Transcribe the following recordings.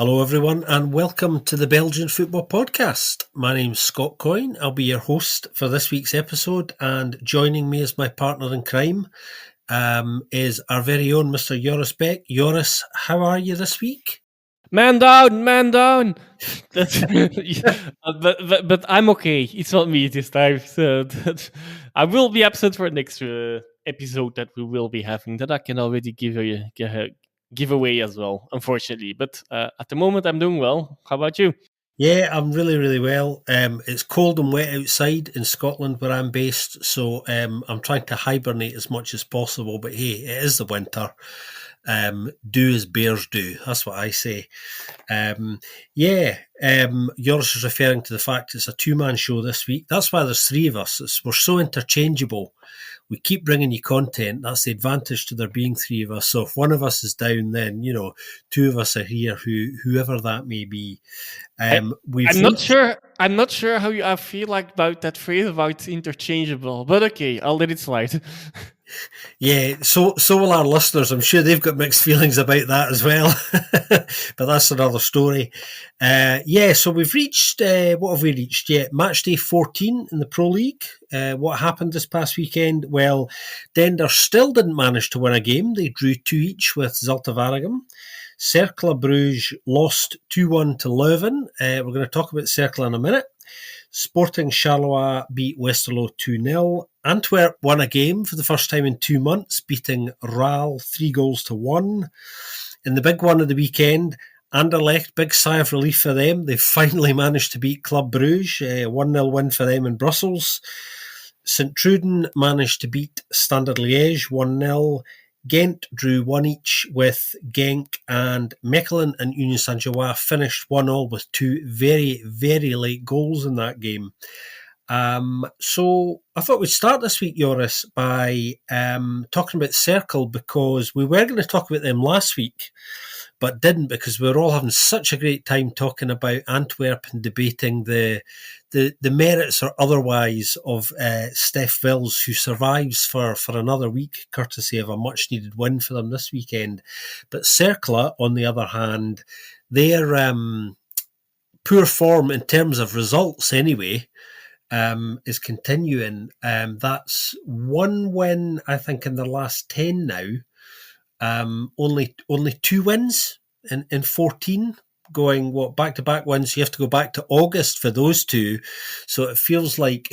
Hello, everyone, and welcome to the Belgian Football Podcast. My name's Scott Coyne. I'll be your host for this week's episode, and joining me as my partner in crime is our very own Mr. Joris Beck. Joris, how are you this week? Man down, man down. But I'm okay. It's not me this time. So I will be absent for next episode that we will be having. That I can already give away as well, unfortunately. But at the moment, I'm doing well. How about you? Yeah, I'm really, really well. It's cold and wet outside in Scotland where I'm based, so I'm trying to hibernate as much as possible. But hey, it is the winter. Do as bears do. That's what I say. Joris is referring to the fact it's a two-man show this week. That's why there's three of us. We're so interchangeable. We keep bringing you content. That's the advantage to there being three of us. So if one of us is down, then, two of us are here, whoever that may be. I'm not sure how I feel like about that phrase about interchangeable, but okay, I'll let it slide. Yeah, so will our listeners. I'm sure they've got mixed feelings about that as well, but that's another story. So we've reached, what have we reached? Yeah, Matchday 14 in the Pro League. What happened this past weekend? Well, Dender still didn't manage to win a game. They drew 2 each with Zulte Waregem. Cercle Brugge lost 2-1 to Leuven. We're going to talk about Cercle in a minute. Sporting Charleroi beat Westerlo 2-0. Antwerp won a game for the first time in 2 months, beating Raal 3-1. In the big one of the weekend, Anderlecht, big sigh of relief for them. They finally managed to beat Club Brugge, a 1-0 win for them in Brussels. St Truden managed to beat Standard Liège 1-0. Ghent drew 1 each with Genk, and Mechelen and Union Saint-Gilloise finished 1-1 with 2 very, very late goals in that game. So I thought we'd start this week, Joris, by talking about Cercle, because we were going to talk about them last week, but didn't, because we were all having such a great time talking about Antwerp and debating the merits or otherwise of Stef Wils, who survives for another week, courtesy of a much-needed win for them this weekend. But Cercle, on the other hand, their poor form in terms of results anyway is continuing. That's 1 win, I think, in the last 10 now. Only 2 wins in 14, going back-to-back wins. You have to go back to August for those 2, so it feels like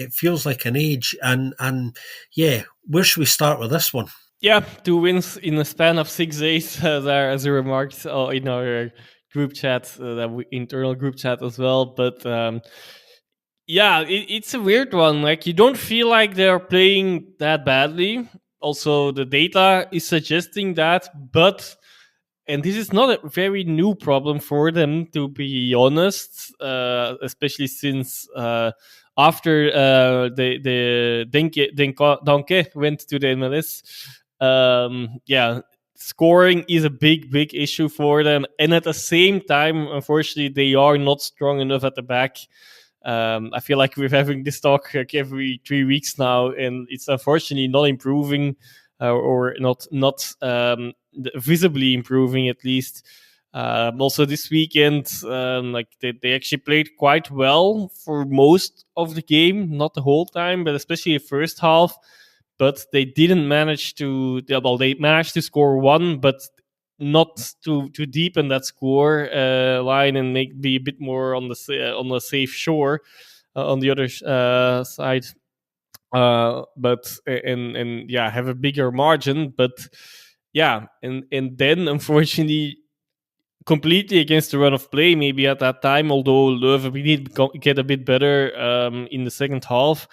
an age. And yeah, where should we start with this one? Yeah, 2 wins in a span of 6 days. There, as you remarked in our group chat, internal group chat as well. But it's a weird one. Like, you don't feel like they're playing that badly. Also, the data is suggesting that, and this is not a very new problem for them, to be honest, especially since after the Danke went to the MLS. Scoring is a big issue for them. And at the same time, unfortunately, they are not strong enough at the back. I feel like we're having this talk like every 3 weeks now, and it's unfortunately not improving, or not visibly improving, at least. Also this weekend, they actually played quite well for most of the game, not the whole time, but especially the first half. But they didn't manage to. Well, they managed to score 1, but not to deepen that score line and be a bit more on the safe shore on the other side. Have a bigger margin. But yeah, and then unfortunately, completely against the run of play, maybe at that time, although Leuven we need to get a bit better in the second half.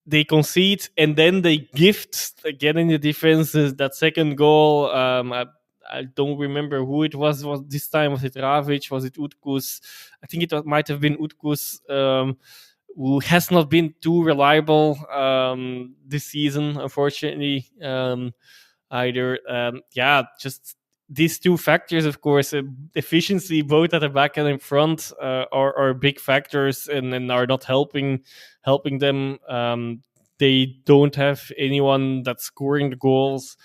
They concede, and then they gift again in the defense that second goal. I don't remember who it was this time. Was it Ravic? Was it Utkus? I think it might have been Utkus, who has not been too reliable this season, unfortunately, either. Just these 2 factors, of course, efficiency both at the back and in front are big factors, and are not helping them. They don't have anyone that's scoring the goals.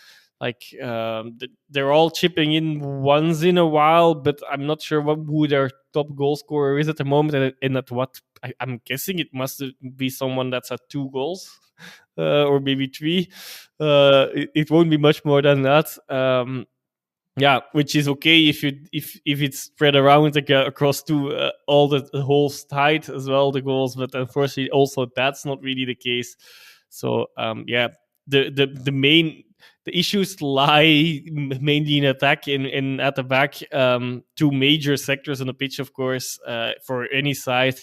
Like they're all chipping in once in a while, but I'm not sure who their top goal scorer is at the moment, and at what. I'm guessing it must be someone that's at 2 goals, or maybe 3. It won't be much more than that. Yeah, which is okay if it's spread around across to all the whole side as well, the goals, but unfortunately also that's not really the case. So yeah, the issues lie mainly in attack and at the back. Two major sectors on the pitch, of course, for any side.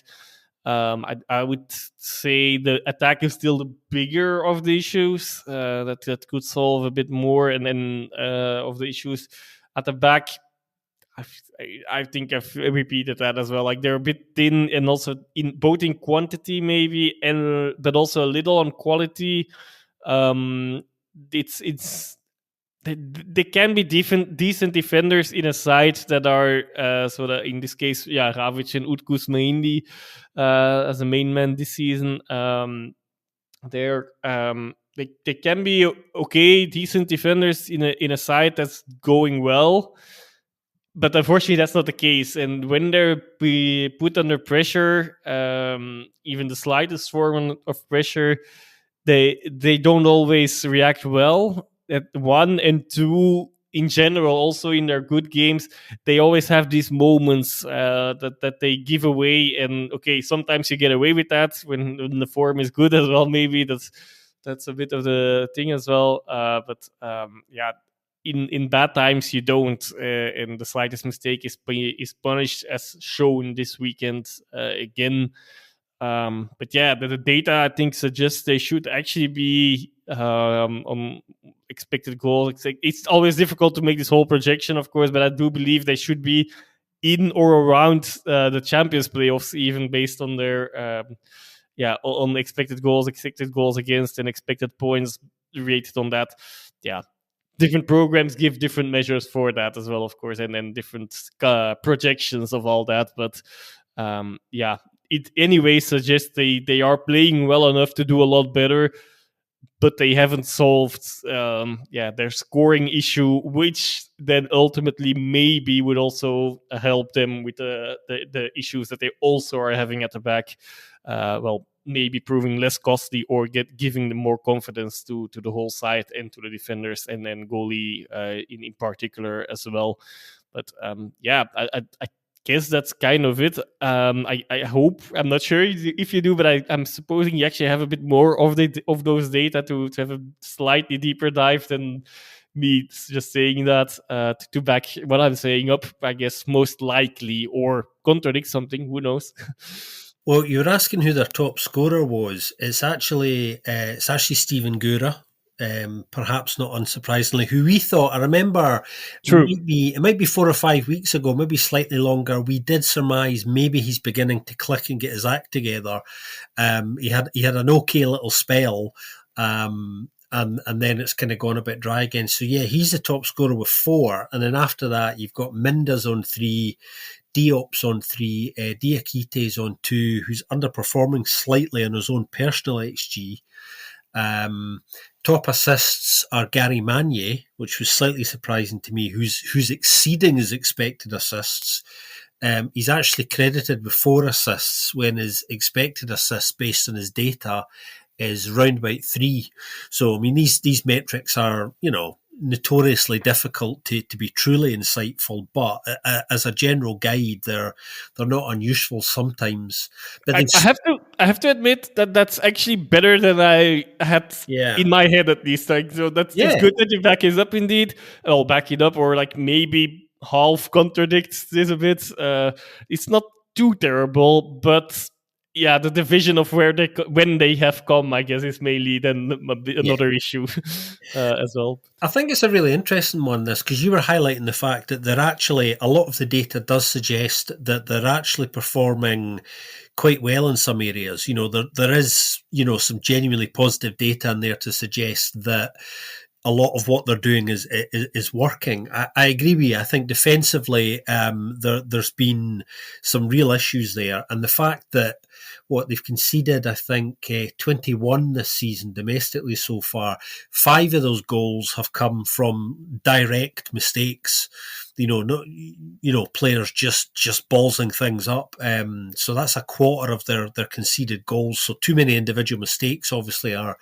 I would say the attack is still the bigger of the issues that could solve a bit more, and then of the issues at the back. I think I've repeated that as well. Like they're a bit thin, and also in both in quantity maybe, and but also a little on quality. Um, it's they can be decent defenders in a side that are so that in this case, yeah, Ravic and Utkus mainly as a main man this season. They can be okay, decent defenders in a side that's going well, but unfortunately that's not the case. And when they're put under pressure, even the slightest form of pressure, they don't always react well. At one and two, in general, also in their good games, they always have these moments that they give away. And okay, sometimes you get away with that when the form is good as well. Maybe that's a bit of the thing as well. But yeah, in bad times you don't, and the slightest mistake is punished, as shown this weekend again. But yeah, the data I think suggests they should actually be on expected goals. It's always difficult to make this whole projection, of course, but I do believe they should be in or around the Champions playoffs, even based on their on expected goals against, and expected points rated on that. Yeah, different programs give different measures for that as well, of course, and then different projections of all that. But yeah, it anyway suggests they are playing well enough to do a lot better, but they haven't solved their scoring issue, which then ultimately maybe would also help them with the issues that they also are having at the back. Maybe proving less costly, or giving them more confidence to the whole side and to the defenders, and then goalie in particular as well. But I guess that's kind of it. I hope, I'm not sure if you do, but I'm supposing you actually have a bit more of those data to have a slightly deeper dive than me just saying that to back what I'm saying up, I guess, most likely, or contradict something. Who knows? Well, you were asking who their top scorer was. It's actually Stephen Gura, perhaps not unsurprisingly, who we thought. I remember True. it might be 4 or 5 weeks ago, maybe slightly longer. We did surmise maybe he's beginning to click and get his act together. He had an okay little spell. And then it's kind of gone a bit dry again. So yeah, he's the top scorer with 4, and then after that you've got Minda's on 3, Diop's on 3, Diakite's on 2, who's underperforming slightly on his own personal XG. Top assists are Gary Magne, which was slightly surprising to me, who's exceeding his expected assists. He's actually credited with 4 assists when his expected assists based on his data is round about 3. So I mean these metrics are, notoriously difficult to be truly insightful, but as a general guide, they're not unuseful sometimes. But I have to admit that that's actually better than I had in my head, at least. Like, so it's good that you back it up. Indeed, I'll back it up, or like maybe half contradicts this a bit. It's not too terrible, but yeah, the division of when they have come, I guess, is mainly then another issue as well. I think it's a really interesting one, this, because you were highlighting the fact that they're actually, a lot of the data does suggest that they're actually performing quite well in some areas. There is, some genuinely positive data in there to suggest that a lot of what they're doing is working. I agree with you. I think defensively, there's been some real issues there, and the fact that what they've conceded, I think 21 this season domestically so far. 5 of those goals have come from direct mistakes. Players just ballsing things up. So that's a quarter of their conceded goals. So too many individual mistakes obviously are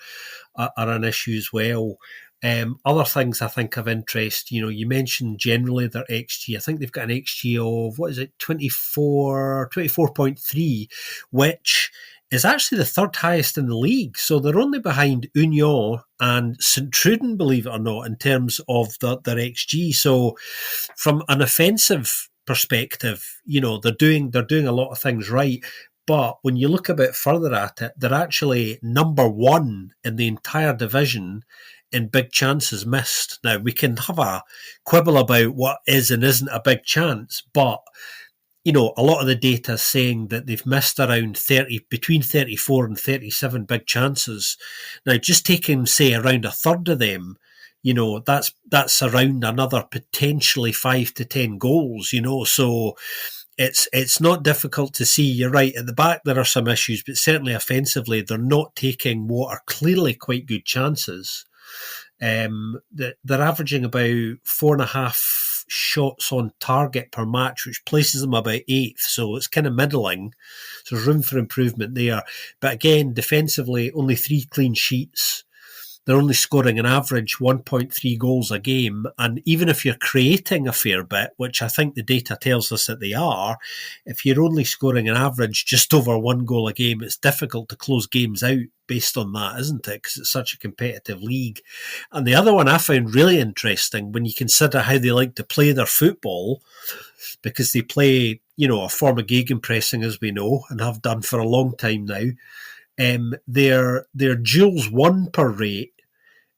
an issue as well. Other things I think of interest, you mentioned generally their XG. I think they've got an XG of, 24.3, which is actually the third highest in the league. So they're only behind Union and St Truden, believe it or not, in terms of their XG. So from an offensive perspective, they're doing a lot of things right. But when you look a bit further at it, they're actually number one in the entire division in big chances missed. Now, we can have a quibble about what is and isn't a big chance, but a lot of the data is saying that they've missed around between 34 and 37 big chances. Now, just taking, say, around a third of them, that's around another potentially 5 to 10 goals, so it's not difficult to see. You're right, at the back there are some issues, but certainly offensively they're not taking what are clearly quite good chances. They're averaging about 4.5 shots on target per match, which places them about 8th, so it's kind of middling. So there's room for improvement there. But again, defensively, only 3 clean sheets. They're only scoring an average 1.3 goals a game. And even if you're creating a fair bit, which I think the data tells us that they are, if you're only scoring an average just over 1 goal a game, it's difficult to close games out based on that, isn't it? Because it's such a competitive league. And the other one I found really interesting when you consider how they like to play their football, because they play, a form of gegenpressing, as we know, and have done for a long time now. Their duels won per rate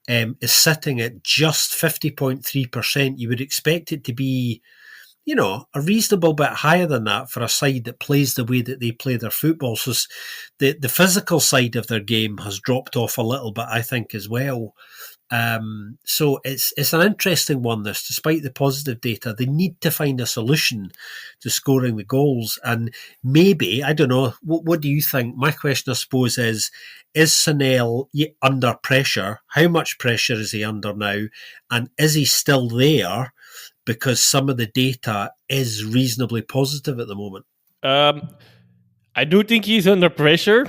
is sitting at just 50.3%. You would expect it to be, a reasonable bit higher than that for a side that plays the way that they play their football. So the physical side of their game has dropped off a little bit, I think, as well. So it's an interesting one, this. Despite the positive data, they need to find a solution to scoring the goals. And maybe, I don't know, what do you think? My question, I suppose, is Sanel under pressure? How much pressure is he under now? And is he still there? Because some of the data is reasonably positive at the moment. I do think he's under pressure,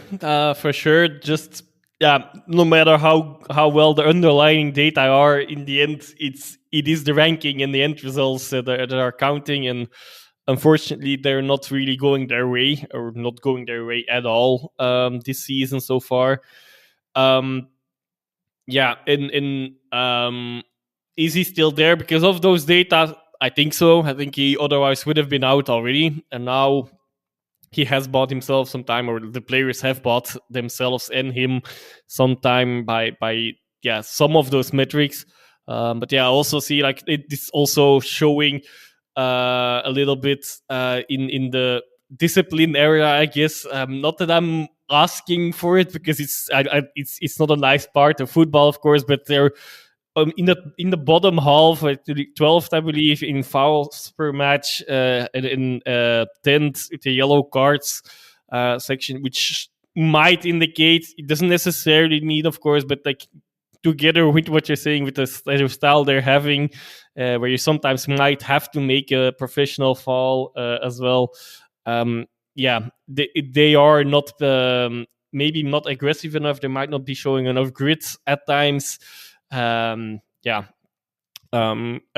for sure. Just no matter how well the underlying data are, in the end, it is the ranking and the end results that are counting, and unfortunately, they're not really going their way, or not going their way at all this season so far. Is he still there because of those data? I think so. I think he otherwise would have been out already, and now he has bought himself some time, or the players have bought themselves and him some time by some of those metrics. But I also see like it's also showing a little bit in the discipline area, I guess. Not that I'm asking for it, because it's not a nice part of football, of course, but they're in the bottom half, 12th, I believe, in fouls per match, in 10th, the yellow cards section, which might indicate, it doesn't necessarily mean, of course, but like together with what you're saying, with the style they're having, where you sometimes might have to make a professional foul as well. They are not maybe not aggressive enough. They might not be showing enough grit at times.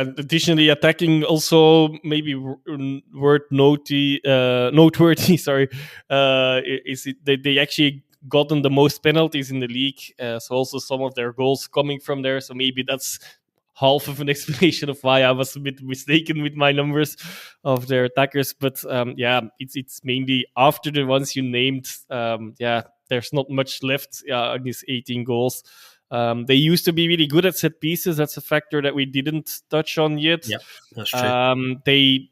Additionally, attacking also maybe noteworthy. Sorry, is it they actually gotten the most penalties in the league? So also some of their goals coming from there. So maybe that's half of an explanation of why I was a bit mistaken with my numbers of their attackers. But it's mainly after the ones you named. There's not much left in these 18 goals. They used to be really good at set pieces. That's a factor that we didn't touch on yet. Yeah, that's true. They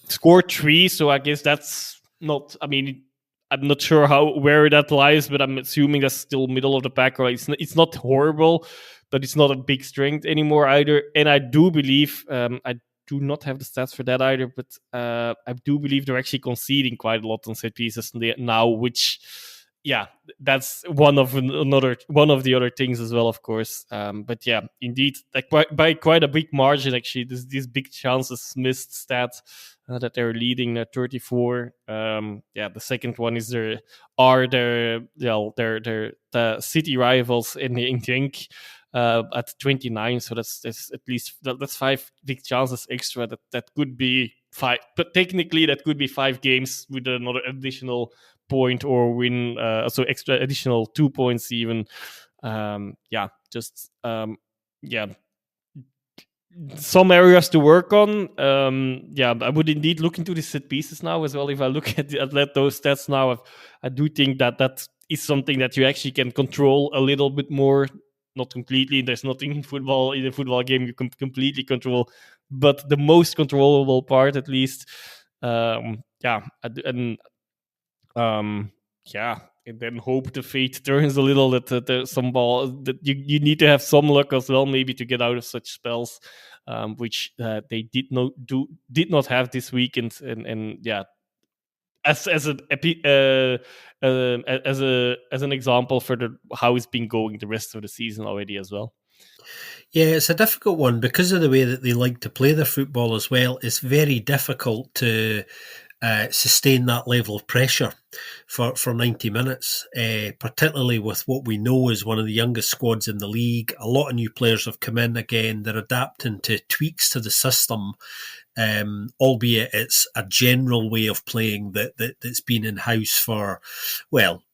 scored 3, so I guess that's not. I mean, I'm not sure where that lies, but I'm assuming that's still middle of the pack. Or it's not horrible, but it's not a big strength anymore either. And I do believe, I do not have the stats for that either, but I do believe they're actually conceding quite a lot on set pieces now, which, yeah, that's one of the other things as well, of course. But yeah, indeed, like by quite a big margin, actually, these big chances missed stat that they're leading at 34. Yeah, the second one is their the city rivals in Genk at 29. So that's at least that's 5 big chances extra. That could be 5, but technically that could be 5 games with another additional point or win. So extra additional 2 points even. Yeah, just yeah, some areas to work on. Yeah, I would indeed look into the set pieces now as well. If I look at those stats now, I do think that is something that you actually can control a little bit more. Not completely. There's nothing in a football game you can completely control, but the most controllable part, at least. Yeah, and yeah, and then hope the fate turns a little, that there's some ball that you need to have some luck as well, maybe, to get out of such spells, which they did not have this weekend, and yeah, as an as an example for how it's been going the rest of the season already as well. Yeah, it's a difficult one because of the way that they like to play their football as well. It's very difficult to sustain that level of pressure for 90 minutes, particularly with what we know is one of the youngest squads in the league. A lot of new players have come in again. They're adapting to tweaks to the system, albeit it's a general way of playing that's been in-house for, well,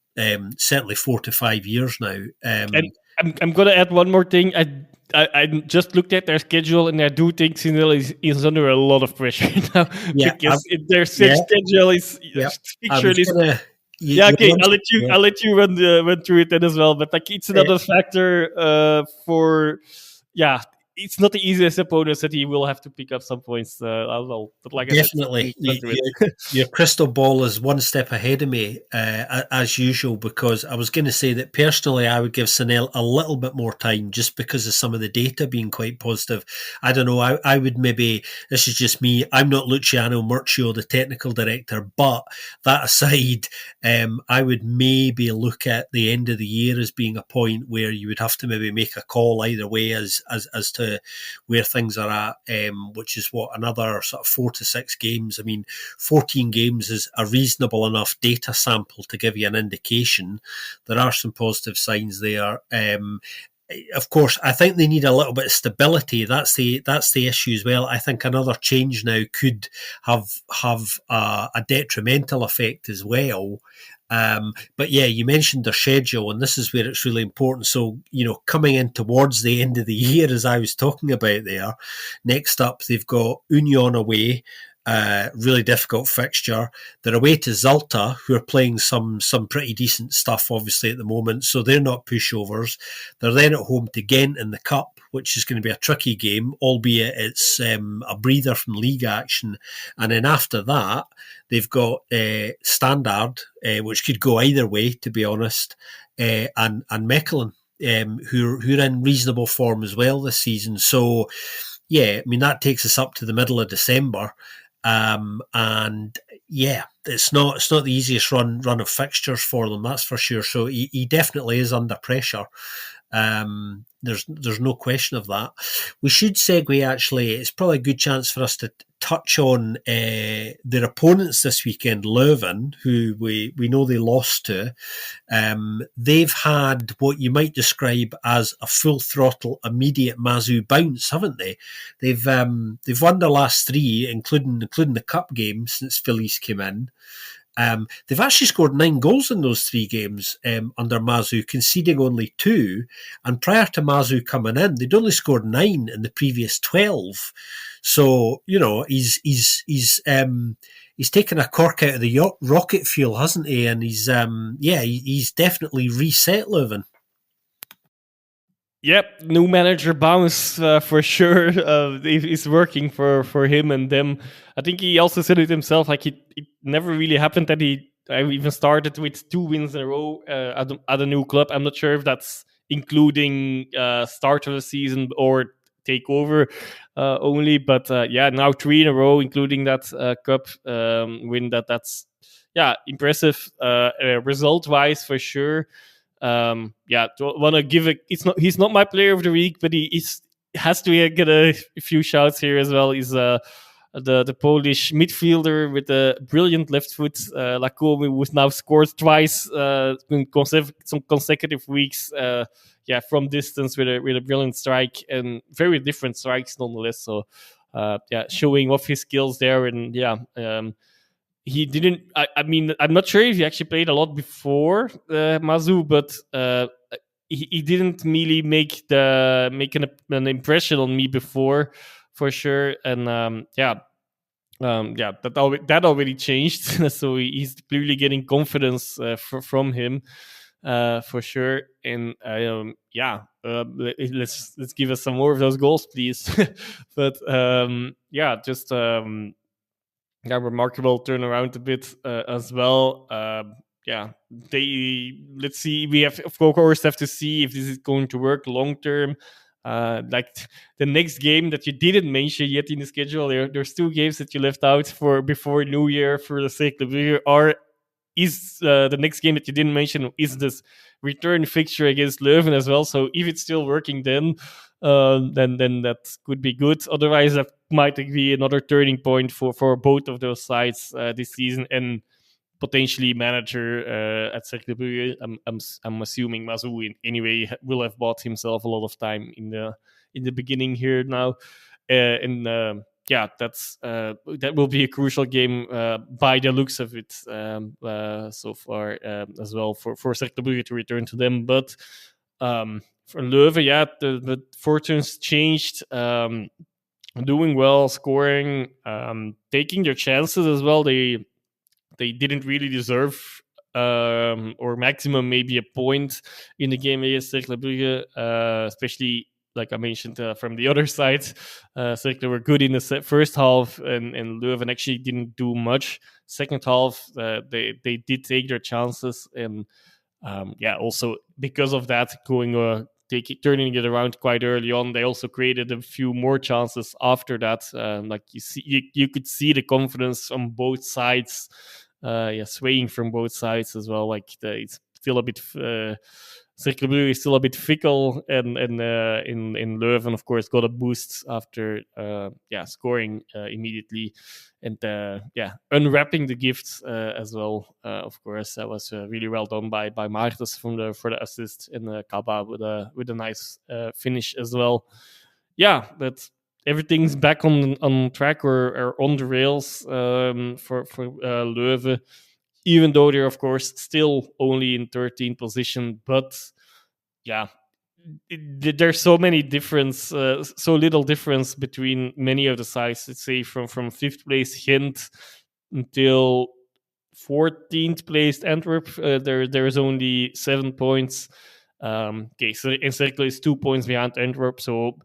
certainly 4 to 5 years now. And I'm going to add one more thing. I just looked at their schedule, and I do think Sinel is under a lot of pressure now, because their schedule is pictured is. Okay, I'll let you run through it then as well. But like, it's another factor for, yeah, it's not the easiest opponents that he will have to pick up some points. But like definitely, I said, your crystal ball is one step ahead of me, as usual, because I was going to say that personally I would give Sinel a little bit more time just because of some of the data being quite positive. I don't know, I would maybe, this is just me, I'm not Luciano Murcio, the technical director, but that aside, I would maybe look at the end of the year as being a point where you would have to maybe make a call either way as to where things are at, which is what, another sort of 4 to 6 games. I mean, 14 games is a reasonable enough data sample to give you an indication. There are some positive signs there. Of course, I think they need a little bit of stability. That's the issue as well. I think another change now could have a detrimental effect as well. But yeah, you mentioned their schedule, and this is where it's really important. So, coming in towards the end of the year, as I was talking about there, next up they've got Union away. Really difficult fixture. They're away to Zalta, who are playing some pretty decent stuff, obviously, at the moment, so they're not pushovers. They're then at home to Ghent in the Cup, which is going to be a tricky game, albeit it's a breather from league action. And then after that, they've got Standard, which could go either way, to be honest, and Mechelen, who are in reasonable form as well this season. So, yeah, I mean, that takes us up to the middle of December. And yeah, it's not the easiest run of fixtures for them, that's for sure. So he definitely is under pressure. There's no question of that. We should segue, actually, it's probably a good chance for us to touch on their opponents this weekend, Leuven, who we know they lost to. They've had what you might describe as a full throttle immediate Mazzu bounce, haven't they? They've won their last 3, including the cup game since Felice came in. They've actually scored 9 goals in those 3 games under Mazzu, conceding only 2. And prior to Mazzu coming in, they'd only scored 9 in the previous 12. So, he's taken a cork out of the rocket fuel, hasn't he? And he's definitely reset Leuven. Yep, new manager bounce for sure. It's working for him and them. I think he also said it himself. Like, it never really happened that he even started with 2 wins in a row at a new club. I'm not sure if that's including start of the season or take over only. But now 3 in a row, including that cup win. That's impressive result wise for sure. Want to give it. He's not my player of the week, but he has to get a few shouts here as well. He's the Polish midfielder with a brilliant left foot, Lakomi, who's now scored twice in some consecutive weeks. From distance with a brilliant strike, and very different strikes nonetheless. So, showing off his skills there, and he didn't. I mean, I'm not sure if he actually played a lot before Mazzu, but he didn't really make an impression on me before, for sure. And that already changed. So he's clearly getting confidence from him, for sure. And let's give us some more of those goals, please. But remarkable turnaround a bit as well. Let's see. We have, of course, have to see if this is going to work long term. Like the next game that you didn't mention yet in the schedule, there's 2 games that you left out for before New Year for the Cercle Brugge. Is the next game that you didn't mention is this return fixture against Leuven as well. So if it's still working, then that could be good. Otherwise, that might be another turning point for both of those sides this season, and potentially manager at Cercle Brugge. I'm assuming Mazzu anyway will have bought himself a lot of time in the beginning here now, that will be a crucial game by the looks of it so far as well for Cercle Brugge to return to them. But for Leuven, the fortunes changed. Doing well, scoring, taking their chances as well. They didn't really deserve or maximum maybe a point in the game against Cercle Brugge, especially like I mentioned from the other side. Cercle were good in the first half, and Leuven actually didn't do much. Second half, they did take their chances, and also because of that, turning it around quite early on. They also created a few more chances after that. Like you could see the confidence on both sides, swaying from both sides as well. Like it's still a bit. Cercle Brugge is still a bit fickle, and in Leuven, of course, got a boost after scoring immediately, and unwrapping the gifts as well. Of course, that was really well done by Martens for the assist, and Kaba with a nice finish as well. Yeah, but everything's back on track or on the rails for Leuven. Even though they're, of course, still only in 13th position. But there's so little difference between many of the sides. Let's say from 5th place Ghent until 14th place Antwerp, there is only 7 points. So Cercle is 2 points behind Antwerp. So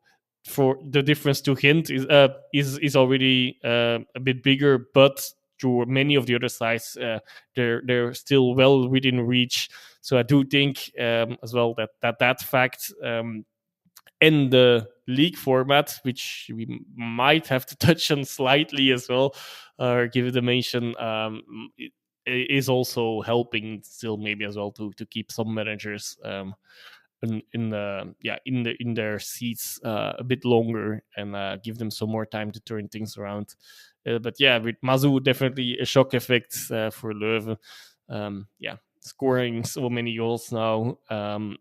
for the difference to Ghent is already a bit bigger, but to many of the other sides, they're still well within reach. So I do think as well that fact and the league format, which we might have to touch on slightly as well, or give it a mention, is also helping still maybe as well to keep some managers in their seats a bit longer and give them some more time to turn things around. But with Mazzu, definitely a shock effect for Leuven. Scoring so many goals now, and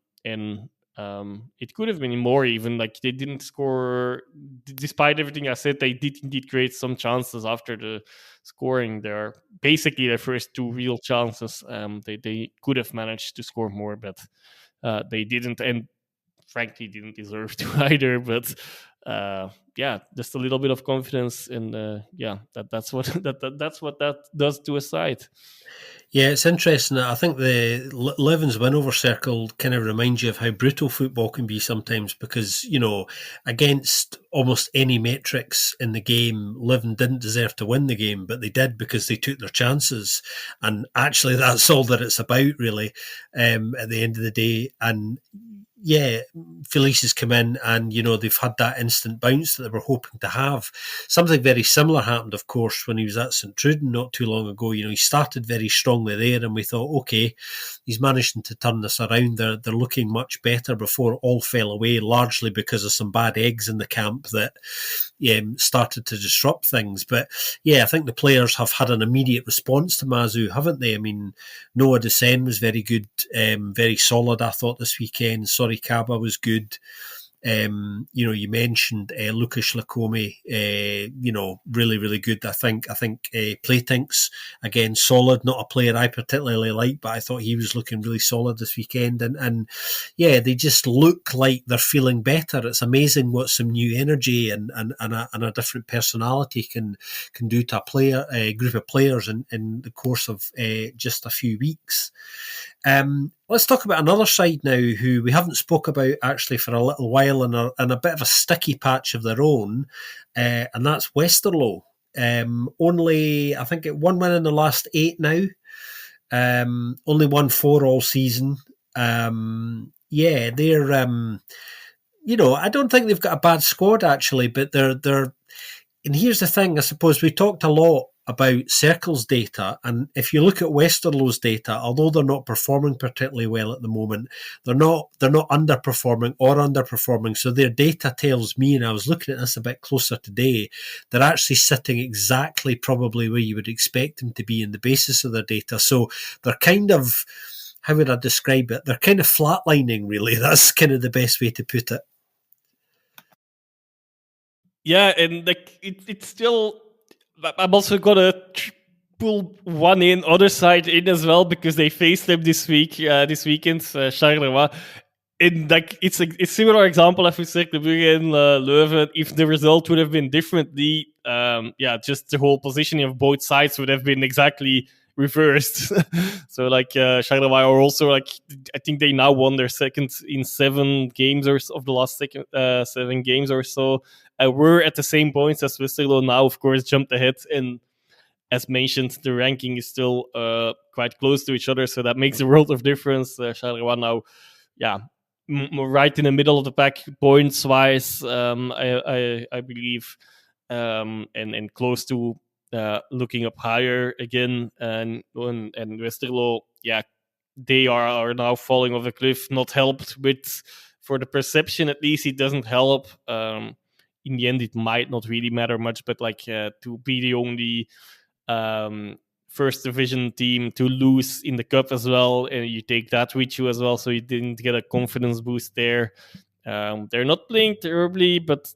it could have been more even. Like they didn't score, despite everything I said. They did indeed create some chances after the scoring. They're basically their first 2 real chances. They could have managed to score more, but they didn't, and frankly didn't deserve to either. But just a little bit of confidence, and that's what that does to a side. Yeah, it's interesting. I think the Leuven's win over Cercle kind of reminds you of how brutal football can be sometimes, because, against almost any metrics in the game, Leuven didn't deserve to win the game, but they did because they took their chances. And actually, that's all that it's about, really, at the end of the day. And yeah, Felice has come in and, they've had that instant bounce that they were hoping to have. Something very similar happened, of course, when he was at St Truden not too long ago. He started very strongly there and we thought, okay, he's managing to turn this around. They're looking much better before it all fell away, largely because of some bad eggs in the camp that started to disrupt things. But yeah, I think the players have had an immediate response to Mazzu, haven't they? I mean, Noah Descent was very good, very solid, I thought, this weekend. Sorry, Kaba was good. You mentioned Lucas Lacombe, really, really good. I think Playtinks, again, solid. Not a player I particularly like, but I thought he was looking really solid this weekend. And yeah, they just look like they're feeling better. It's amazing what some new energy and a different personality can do to a group of players in the course of just a few weeks. Let's talk about another side now who we haven't spoke about actually for a little while and are in a bit of a sticky patch of their own, and that's Westerlo. Only, I think, one win in the last 8 now. Only won 4 all season. They're, I don't think they've got a bad squad actually, but they're. And here's the thing, I suppose we talked a lot about Cercle's data, and if you look at Westerlo's data, although they're not performing particularly well at the moment, they're not underperforming or underperforming. So their data tells me, and I was looking at this a bit closer today, they're actually sitting exactly probably where you would expect them to be in the basis of their data. So they're kind of, how would I describe it? They're kind of flatlining, really. That's kind of the best way to put it. Yeah, and it's still. I'm also gonna pull one other side in as well because they faced them this weekend, Charleroi. And it's a similar example as we Cercle Brugge and Leuven. If the result would have been differently, just the whole positioning of both sides would have been exactly reversed. So Charleroi are also I think they now won their second in 7 games of the last 7 games or so. We're at the same points as Westerlo now, of course, jumped ahead. And as mentioned, the ranking is still quite close to each other. So that makes a world of difference. Charleroi now, right in the middle of the pack points-wise, I believe, and close to looking up higher again. And Westerlo, they are now falling off a cliff, not helped with, for the perception at least, it doesn't help. In the end, it might not really matter much, but to be the only first division team to lose in the cup as well, and you take that with you as well, so you didn't get a confidence boost there. They're not playing terribly, but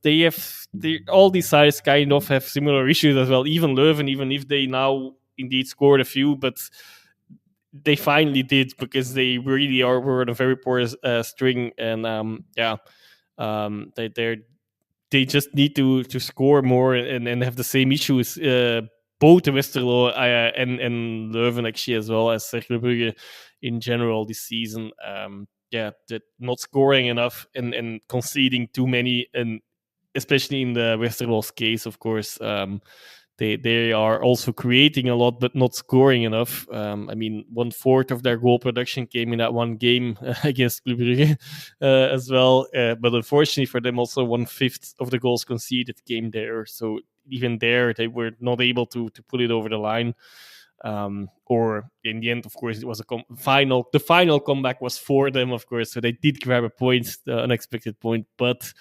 all these sides kind of have similar issues as well. Even Leuven, even if they now indeed scored a few, but they finally did because they really were on a very poor string, and they just need to score more and have the same issues. Both Westerlo and Leuven actually, as well as Cercle Brugge in general this season. That not scoring enough and conceding too many, and especially in the Westerlo's case, of course, they are also creating a lot but not scoring enough. 1/4 of their goal production came in that one game against Club Brugge as well. But unfortunately for them, also 1/5 of the goals conceded came there. So even there, they were not able to put it over the line. Or in the end, of course, it was the final comeback was for them, of course. So they did grab a point, the unexpected point. But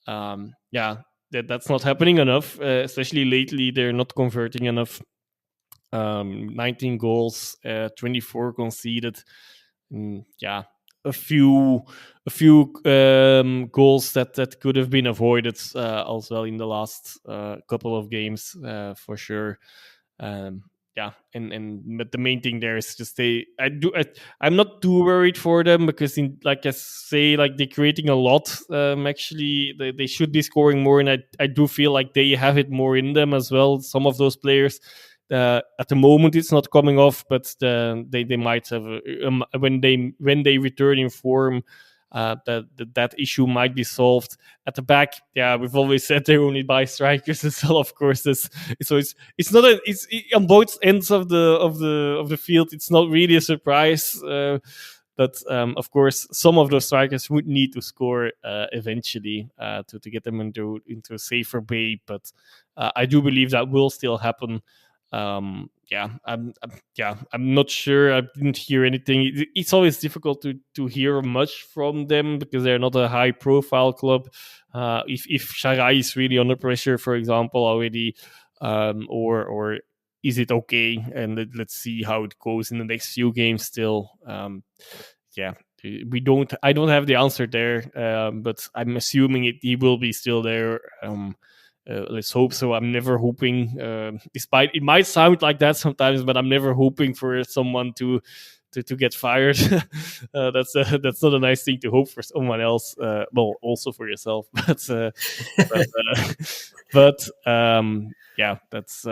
that's not happening enough, especially lately. They're not converting enough. 19 goals, 24 conceded. A few goals that could have been avoided as well in the last couple of games, for sure. But the main thing there is just I'm not too worried for them because they're creating a lot. Actually, they should be scoring more, and I do feel like they have it more in them as well. Some of those players, at the moment, it's not coming off, but they might have when they return in form. That issue might be solved at the back. We've always said they only buy strikers as well. Of course, it's not on both ends of the field. It's not really a surprise. But of course, some of those strikers would need to score eventually to get them into a safer way. But I do believe that will still happen. I'm not sure. I didn't hear anything. It's always difficult to hear much from them because they're not a high profile club. If Sharai is really under pressure, for example, already, or is it okay? And let's see how it goes in the next few games. Still, I don't have the answer there, but I'm assuming he will be still there. Let's hope so. I'm never hoping, despite it might sound like that sometimes, but I'm never hoping for someone to get fired. That's not a nice thing to hope for someone else. Well, also for yourself, but, that's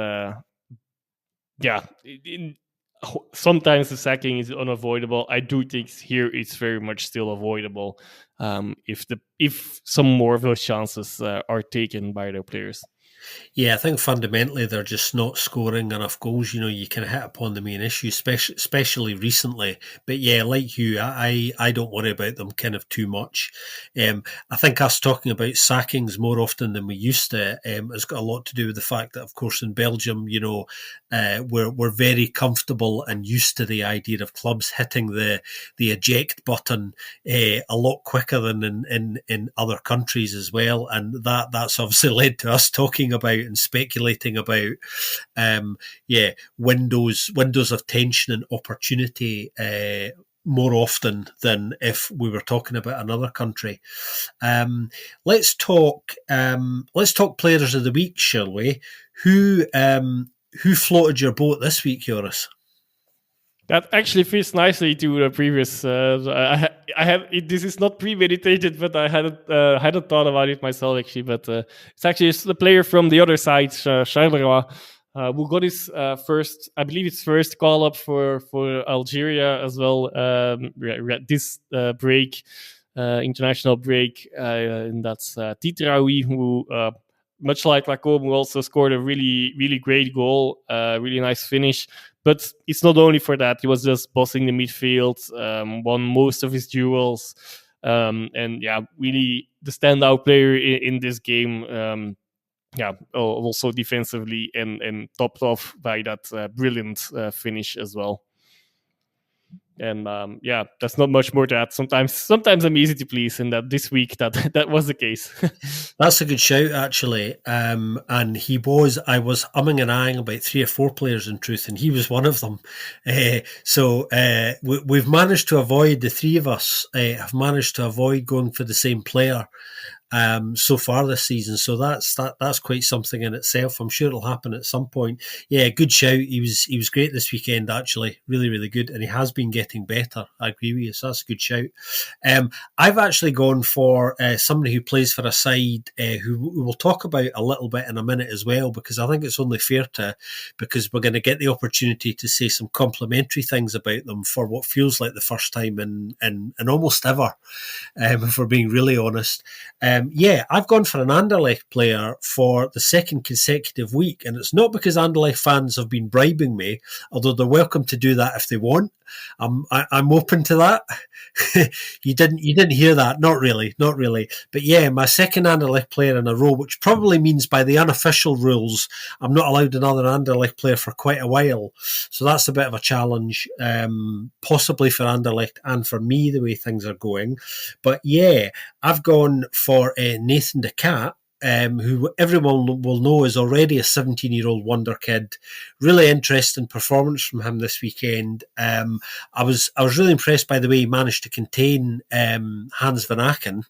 sometimes the sacking is unavoidable. I do think here it's very much still avoidable if some more of those chances are taken by their players. Yeah, I think fundamentally they're just not scoring enough goals. You can hit upon the main issue, especially recently. But yeah, like you, I don't worry about them kind of too much. I think us talking about sackings more often than we used to has got a lot to do with the fact that, of course, in Belgium, we're very comfortable and used to the idea of clubs hitting the eject button a lot quicker than in other countries as well, and that's obviously led to us talking about and speculating about windows of tension and opportunity more often than if we were talking about another country. Let's talk players of the week, shall we? Who floated your boat this week, Joris? That actually fits nicely to the previous. I have this is not premeditated, but I hadn't thought about it myself actually. But it's the player from the other side, Charleroi, who got his first call up for Algeria as well. This break, international break, and that's Titraoui, who. Much like Lacombe, who also scored a really, really great goal, really nice finish. But it's not only for that. He was just bossing the midfield, won most of his duels, and really the standout player in this game. Also defensively and topped off by that brilliant finish as well. And that's not much more to add. Sometimes I'm easy to please, and that this week that was the case. That's a good shout, actually. And I was umming and ahhing about 3 or 4 players in truth, and he was one of them. We've managed to avoid, the 3 of us have managed to avoid going for the same player so far this season. So that's quite something in itself. I'm sure it'll happen at some point. Yeah, good shout. He was great this weekend, actually. Really, really good. And he has been getting better. I agree with you. So that's a good shout. I've actually gone for somebody who plays for a side who we'll talk about a little bit in a minute as well, because I think it's only fair to, because we're going to get the opportunity to say some complimentary things about them for what feels like the first time in almost ever, if we're being really honest. I've gone for an Anderlecht player for the second consecutive week, and it's not because Anderlecht fans have been bribing me, although they're welcome to do that if they want. I'm open to that. You didn't hear that, not really. But yeah, my second Anderlecht player in a row, which probably means by the unofficial rules, I'm not allowed another Anderlecht player for quite a while. So that's a bit of a challenge, possibly for Anderlecht and for me, the way things are going. But yeah, I've gone for Nathan de Cat, who everyone will know is already a 17-year-old wonder kid. Really interesting performance from him this weekend. I was really impressed by the way he managed to contain Hans van Aken.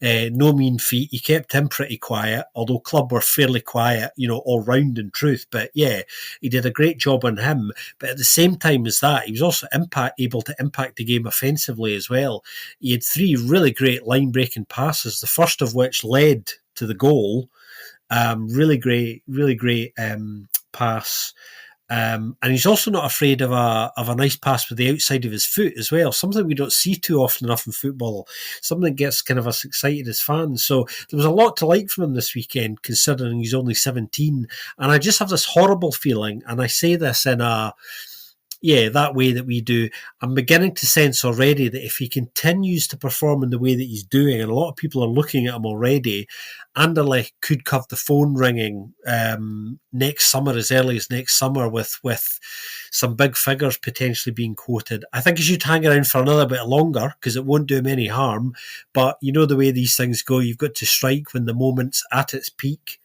No mean feat. He kept him pretty quiet, although club were fairly quiet, all round in truth. But yeah, he did a great job on him. But at the same time as that, he was also able to impact the game offensively as well. He had 3 really great line-breaking passes, the first of which led to the goal. Really great pass. And he's also not afraid of a nice pass with the outside of his foot as well, something we don't see too often enough in football, something that gets kind of us excited as fans. So there was a lot to like from him this weekend, considering he's only 17. And I just have this horrible feeling, and I say this in a Yeah, that way that we do. I'm beginning to sense already that if he continues to perform in the way that he's doing, and a lot of people are looking at him already, Anderlecht could have the phone ringing next summer, as early as next summer, with some big figures potentially being quoted. I think he should hang around for another bit longer because it won't do him any harm. But you know the way these things go, you've got to strike when the moment's at its peak.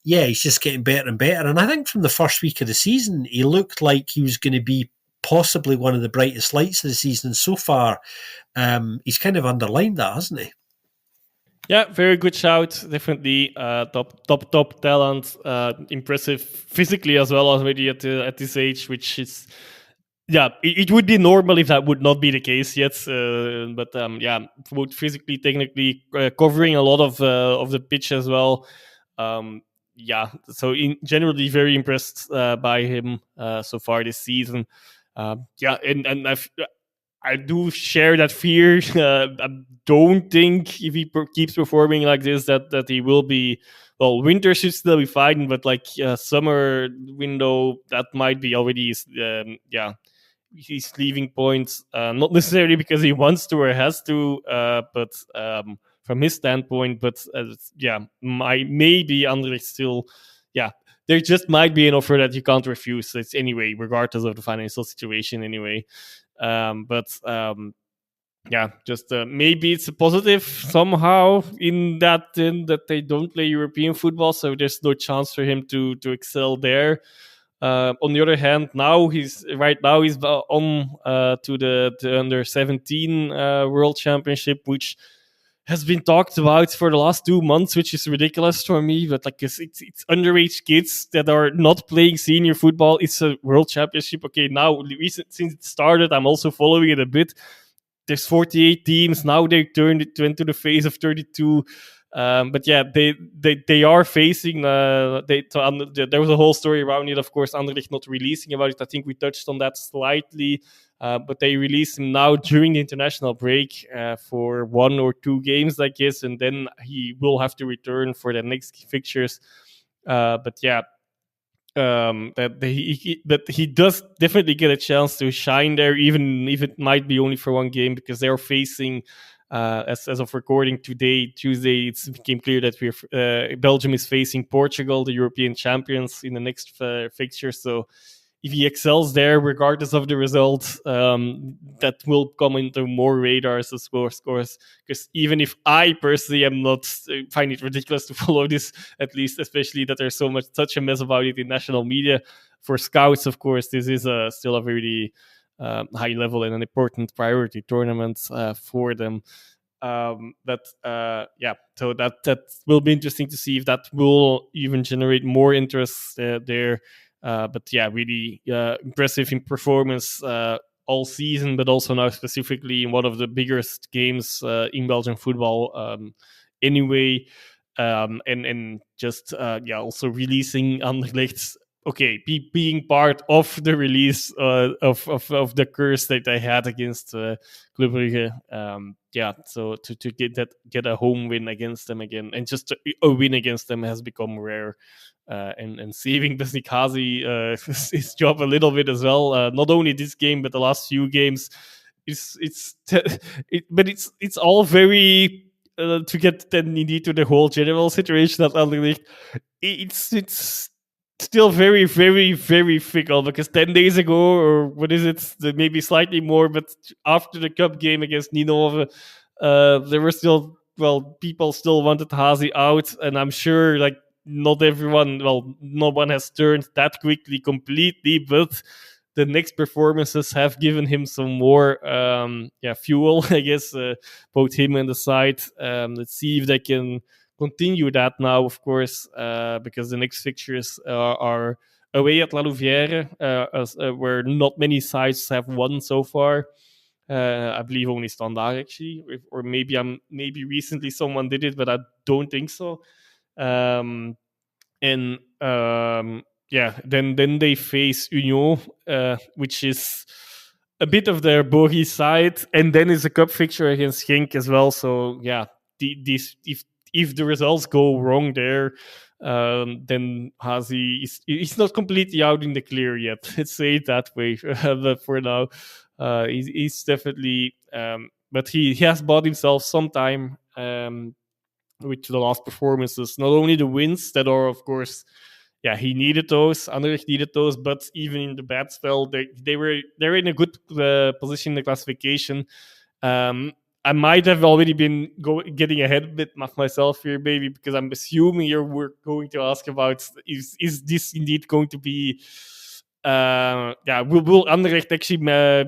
Yeah, he's just getting better and better. And I think from the first week of the season, he looked like he was going to be possibly one of the brightest lights of the season. And so far, he's kind of underlined that, hasn't he? Yeah, very good shout. Definitely top talent. Impressive physically as well, already at this age, which is. Yeah, it would be normal if that would not be the case yet. But yeah, both physically, technically, covering a lot of the pitch as well. Yeah, so generally very impressed by him so far this season. Yeah, and I do share that fear. I don't think if he keeps performing like this that he will be. Well, winter should still be fine, but like summer window, that might be already. Yeah, his leaving point. Not necessarily because he wants to or has to, but from his standpoint. But yeah, maybe Anderlecht still. Yeah, there just might be an offer that you can't refuse. It's anyway, regardless of the financial situation. Anyway. Yeah, just maybe it's a positive somehow in that they don't play European football, so there's no chance for him to excel there. On the other hand, he's on to the under 17 World Championship, which has been talked about for the last 2 months, which is ridiculous for me. But like it's underage kids that are not playing senior football. It's a World Championship. Okay, now since it started, I'm also following it a bit. There's 48 teams now. They turned it into the phase of 32. But yeah, they are facing. There was a whole story around it. Of course, Anderlecht not releasing about it. I think we touched on that slightly. But they release him now during the international break for 1 or 2 games, I guess, and then he will have to return for the next fixtures. But yeah, that he does definitely get a chance to shine there, even if it might be only for 1 game, because they're facing. As of recording today, Tuesday, it became clear that Belgium is facing Portugal, the European champions, in the next fixture. So if he excels there, regardless of the result, that will come into more radars as well, of course. Because even if I personally am not find it ridiculous to follow this, at least, especially that there's such a mess about it in national media. For scouts, of course, this is still a very high level and an important priority tournament for them. Yeah, so that will be interesting to see if that will even generate more interest there. But yeah, really impressive in performance all season, but also now specifically in one of the biggest games in Belgian football. Anyway, and just also releasing Anderlecht. Okay, being part of the release of the curse that they had against Club Brugge. Yeah, so to get a home win against them again, and just a win against them has become rare. And saving Besnikazi his job a little bit as well. Not only this game, but the last few games. But it's all very to get then indeed to the whole general situation at Anderlecht. It's still very, very, very fickle, because 10 days ago, or what is it, maybe slightly more, but after the cup game against Ninove, there were still, people still wanted Hazi out, and I'm sure like not everyone, no one has turned that quickly completely, but the next performances have given him some more fuel, I guess, both him and the side. Let's see if they can continue that now, of course, because the next fixtures are away at La Louvière, where not many sides have won so far. I believe only Standard, actually, or maybe recently someone did it, but I don't think so. And then they face Union, which is a bit of their bogey side, and then is a cup fixture against Genk as well. So yeah, if if the results go wrong there, then Hazi he's not completely out in the clear yet. Let's say it that way. But for now, he's definitely. But he has bought himself some time with the last performances. Not only the wins that are, of course, yeah, he needed those. Anderlecht needed those, but even in the bad spell, they're in a good position in the classification. Um, I might have already been getting ahead a bit of myself here, maybe, because I'm assuming we're going to ask about is this indeed going to be. Yeah, will Anderlecht actually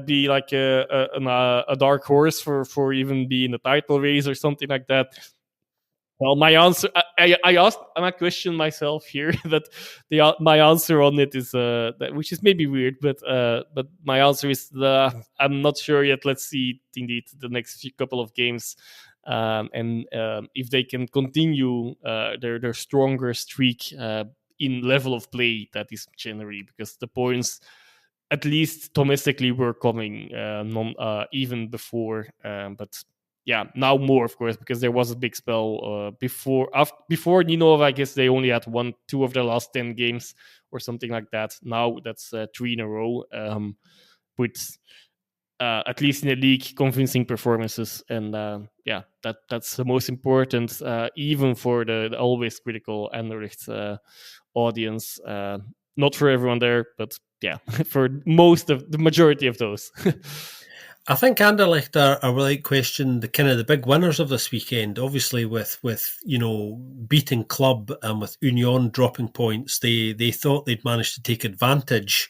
be like a dark horse for even being a title race or something like that? Well, my answer, I asked my question myself here, but my answer on it is which is maybe weird, but my answer is I'm not sure yet. Let's see, indeed, the next couple of games, and if they can continue their stronger streak in level of play that is January, because the points, at least domestically, were coming even before, but yeah, now more, of course, because there was a big spell before Ninova. I guess they only had 2 of their last 10 games or something like that. Now that's 3 in a row, with at least in the league, convincing performances, and yeah, that's the most important, even for the always critical Anderlecht audience. Not for everyone there, but yeah, for most of the majority of those. I think Anderlecht are without question the kind of the big winners of this weekend. Obviously, with beating Club and with Union dropping points, they thought they'd managed to take advantage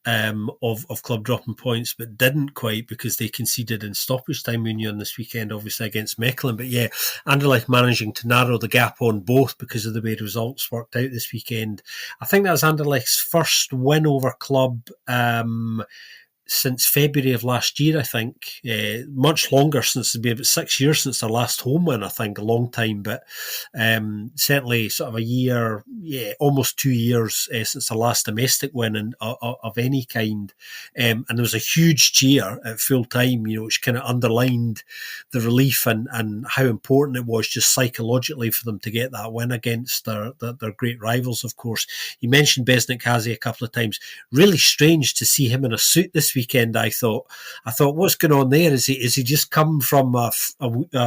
of Club dropping points, but didn't quite because they conceded in stoppage time. Union this weekend, obviously against Mechelen, but yeah, Anderlecht managing to narrow the gap on both because of the way results worked out this weekend. I think that's Anderlecht's first win over Club. Since February of last year, I think. Much longer, since it'd be about 6 years since their last home win, I think, a long time, but certainly sort of a year, almost 2 years since their last domestic win of any kind. And there was a huge cheer at full time, which kind of underlined the relief and how important it was just psychologically for them to get that win against their great rivals, of course. You mentioned Besnik Hazi a couple of times. Really strange to see him in a suit this weekend. I thought, what's going on there? Is he just come from a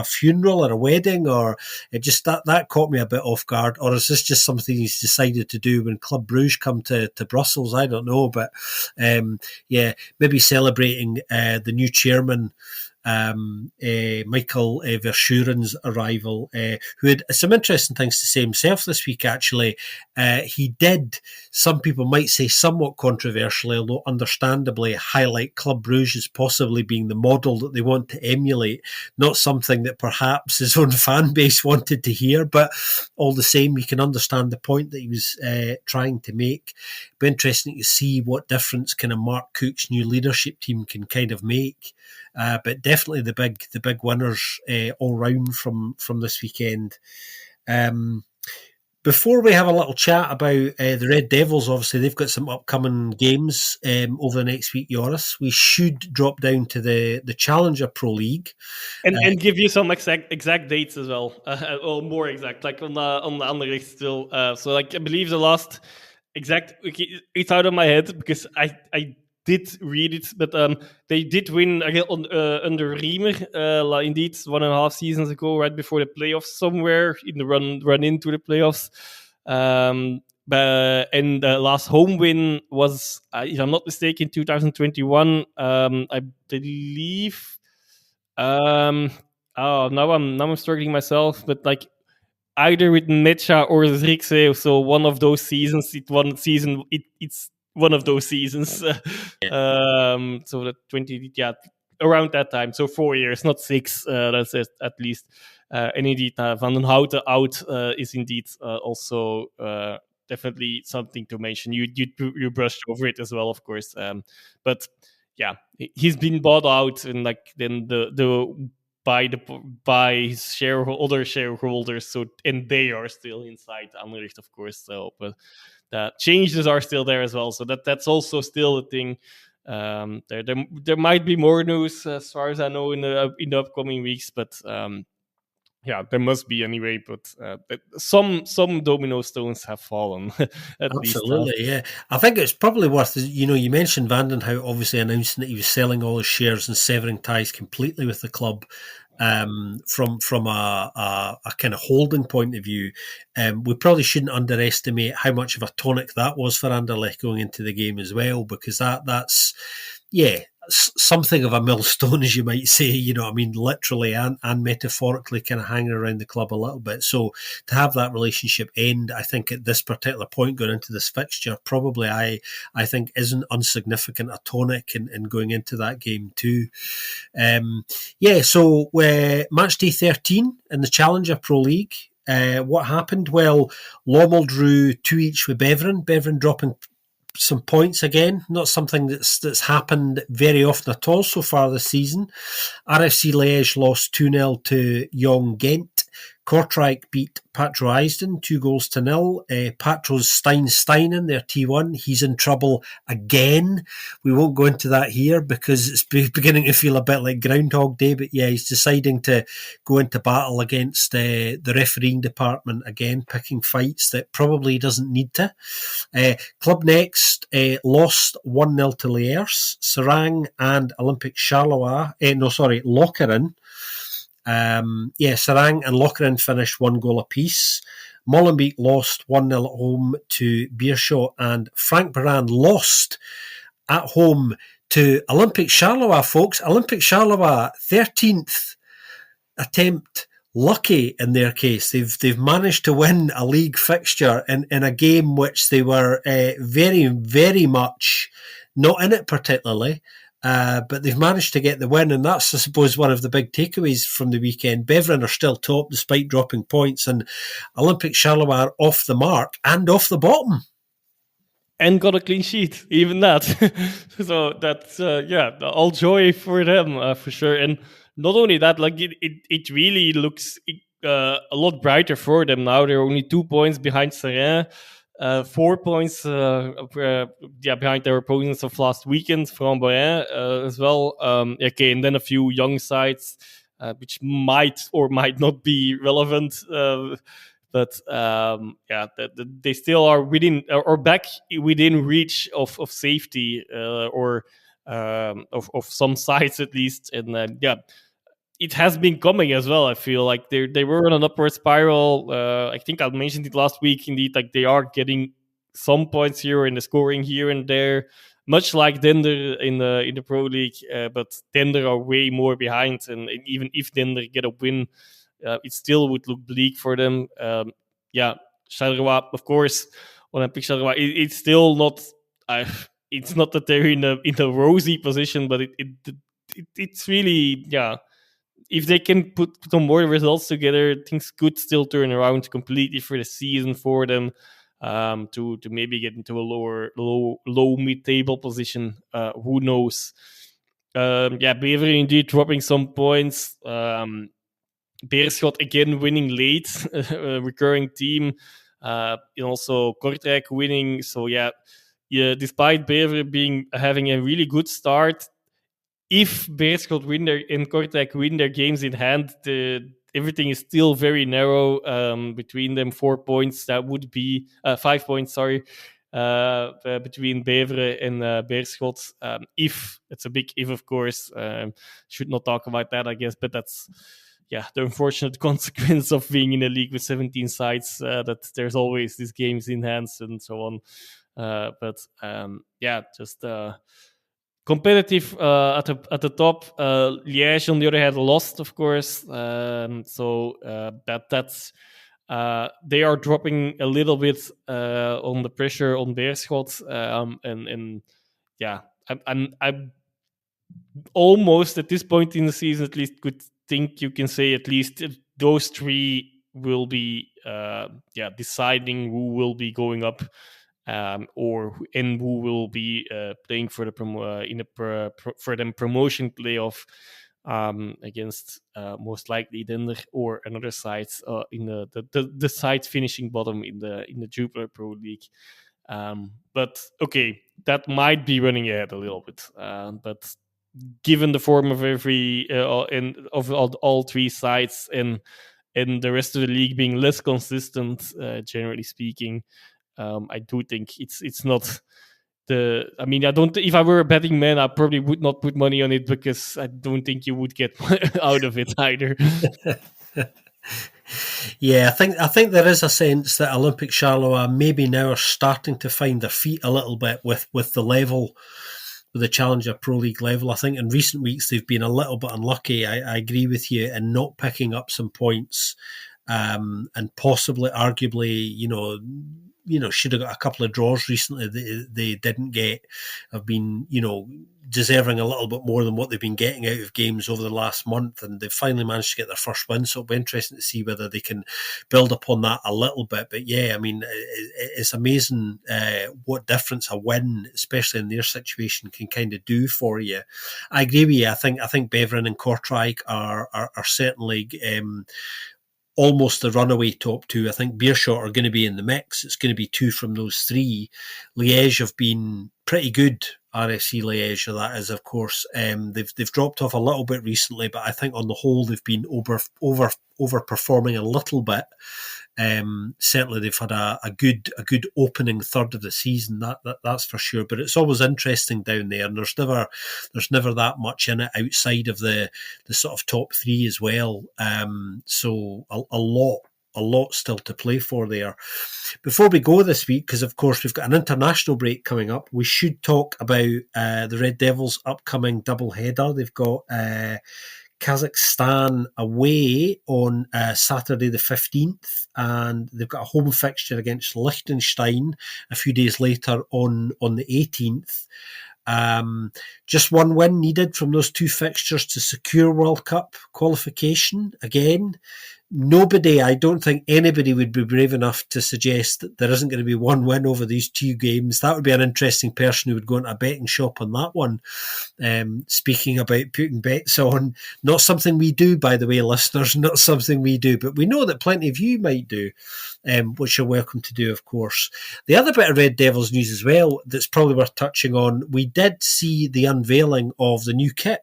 funeral or a wedding, or it just that caught me a bit off guard, or is this just something he's decided to do when Club Brugge come to Brussels? I don't know, but yeah, maybe celebrating the new chairman, Michael Verschuren's arrival, who had some interesting things to say himself this week, actually. He did, some people might say somewhat controversially, although understandably, highlight Club Brugge as possibly being the model that they want to emulate. Not something that perhaps his own fan base wanted to hear, but all the same, you can understand the point that he was trying to make. It'll be interesting to see what difference kind of Mark Cook's new leadership team can kind of make. But definitely the big winners all round from this weekend. Before we have a little chat about the Red Devils, obviously they've got some upcoming games over the next week, Joris. We should drop down to the Challenger Pro League. And give you some exact dates as well, or more exact, like on the Anderlecht still. So like I believe the last exact, it's out of my head because I did read it, but they did win again under Riemer, indeed 1.5 seasons ago, right before the playoffs, somewhere in the run into the playoffs. And the last home win was, if I'm not mistaken, 2021. I believe. Now I'm struggling myself, but like either with Necha or Zrikse, so one of those seasons. It's one of those seasons. So that 20, yeah, around that time. So 4 years, not 6. That's it, at least. And indeed, Van den Houten out is indeed also definitely something to mention. You brushed over it as well, of course. But yeah, he's been bought out, and like then the by his other shareholders. So, and they are still inside Anderlecht, of course. So, but the changes are still there as well. So that's also still a thing. There might be more news as far as I know in the upcoming weeks, but Yeah, there must be anyway, but some domino stones have fallen at least. Absolutely, yeah. I think it's probably worth, you mentioned Vandenhout obviously announcing that he was selling all his shares and severing ties completely with the club. From a kind of holding point of view, we probably shouldn't underestimate how much of a tonic that was for Anderlecht going into the game as well, because that's yeah, something of a millstone, as you might say, what I mean, literally and metaphorically kind of hanging around the club a little bit. So to have that relationship end, I think at this particular point going into this fixture, probably I think isn't insignificant a tonic in going into that game too. So match day 13 in the Challenger Pro League. What happened? Well, Lommel drew 2 each with Beveren. Beveren dropping some points again, not something that's happened very often at all so far this season. RFC Liège lost 2-0 to Young Ghent. Kortrijk beat Patro Eisden 2-0. Patro's Steinen, their T1, he's in trouble again. We won't go into that here because it's beginning to feel a bit like Groundhog Day, but yeah, he's deciding to go into battle against the refereeing department again, picking fights that probably he doesn't need to. Club Next lost 1-0 to Liège. Serang and Olympic Charleroi, Lokeren. Serang and Lokeren finished 1 goal apiece. Molenbeek lost 1-0 at home to Beerschot, and Frank Baran lost at home to Olympic Charleroi, folks. Olympic Charleroi, 13th attempt. Lucky in their case. They've managed to win a league fixture in a game which they were very, very much not in it particularly. But they've managed to get the win, and that's, I suppose, one of the big takeaways from the weekend. Beveren are still top despite dropping points, and Olympic Charleroi are off the mark and off the bottom. And got a clean sheet, even that. So that's, all joy for them, for sure. And not only that, like it really looks a lot brighter for them now. They're only 2 points behind Serrain. 4 points behind their opponents of last weekend, Framboyant as well. And then a few young sides, which might or might not be relevant. But they still are within or back within reach of safety or of some sides at least. And it has been coming as well. I feel like they were on an upward spiral. I think I mentioned it last week. Indeed, like they are getting some points here in the scoring here and there, much like Dender in the Pro League. But Dender are way more behind, and even if Dender get a win, it still would look bleak for them. Charleroi, of course, Olympique Charleroi. It's still not. It's not that they're in a rosy position, but it's really if they can put some more results together, things could still turn around completely for the season for them, to maybe get into a low mid-table position. Who knows? Beveren indeed dropping some points. Beerschot again winning late, recurring team. And also Kortrijk winning. So despite Beveren having a really good start, if Beerschot and Kortrijk win their games in hand, everything is still very narrow between them. 4 points, that would be 5 points, sorry, between Beveren and Beerschot. If, it's a big if, of course. Should not talk about that, I guess, but that's the unfortunate consequence of being in a league with 17 sides, that there's always these games in hands and so on. Competitive at the top. Liège, on the other hand, lost, of course. That's they are dropping a little bit on the pressure on Beerschot. I'm almost at this point in the season, at least, could think you can say at least those three will be deciding who will be going up. Or who will be playing for the for them promotion playoff against most likely Dender or another side in the side finishing bottom in the Jupiler Pro League. But okay, that might be running ahead a little bit. But given the form of every and of all three sides, and and the rest of the league being less consistent, generally speaking, I do think it's not I mean, I don't. If I were a betting man, I probably would not put money on it because I don't think you would get out of it either. Yeah, I think there is a sense that Olympic Charleroi maybe now are starting to find their feet a little bit with the level, with the Challenger Pro League level. I think in recent weeks they've been a little bit unlucky. I agree with you in not picking up some points, and possibly, arguably, should have got a couple of draws recently. They didn't get, have been, deserving a little bit more than what they've been getting out of games over the last month, and they've finally managed to get their first win. So it'll be interesting to see whether they can build upon that a little bit. But yeah, I mean, it's amazing what difference a win, especially in their situation, can kind of do for you. I agree with you. I think Beveren and Kortrijk are certainly almost the runaway top two. I think Beerschot are going to be in the mix. It's going to be two from those three. Liège have been pretty good. RSC Liège, that is, of course. They've dropped off a little bit recently, but I think on the whole they've been overperforming a little bit. Certainly they've had a good opening third of the season, that's for sure. But it's always interesting down there, and there's never that much in it outside of the sort of top three as well. So a lot still to play for there. Before we go this week, because of course we've got an international break coming up, we should talk about the Red Devils' upcoming double header. They've got Kazakhstan away on Saturday the 15th, and they've got a home fixture against Liechtenstein a few days later on the 18th. Just one win needed from those two fixtures to secure World Cup qualification again. I don't think anybody would be brave enough to suggest that there isn't going to be one win over these two games. That would be an interesting person who would go into a betting shop on that one. Speaking about putting bets on, not something we do, by the way, listeners, not something we do, but we know that plenty of you might do, which you're welcome to do, of course. The other bit of Red Devils news as well that's probably worth touching on, we did see the unveiling of the new kit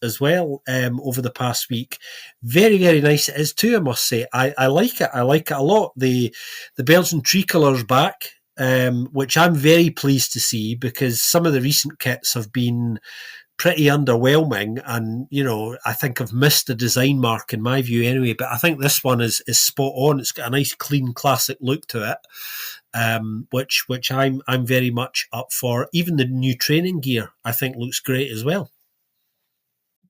as well over the past week. Very, very nice it is too, I must say. I like it. I like it a lot. The Belgian tricolour's back, which I'm very pleased to see, because some of the recent kits have been pretty underwhelming, and I think I've missed the design mark in my view anyway, but I think this one is spot on. It's got a nice clean classic look to it, which I'm very much up for. Even the new training gear I think looks great as well.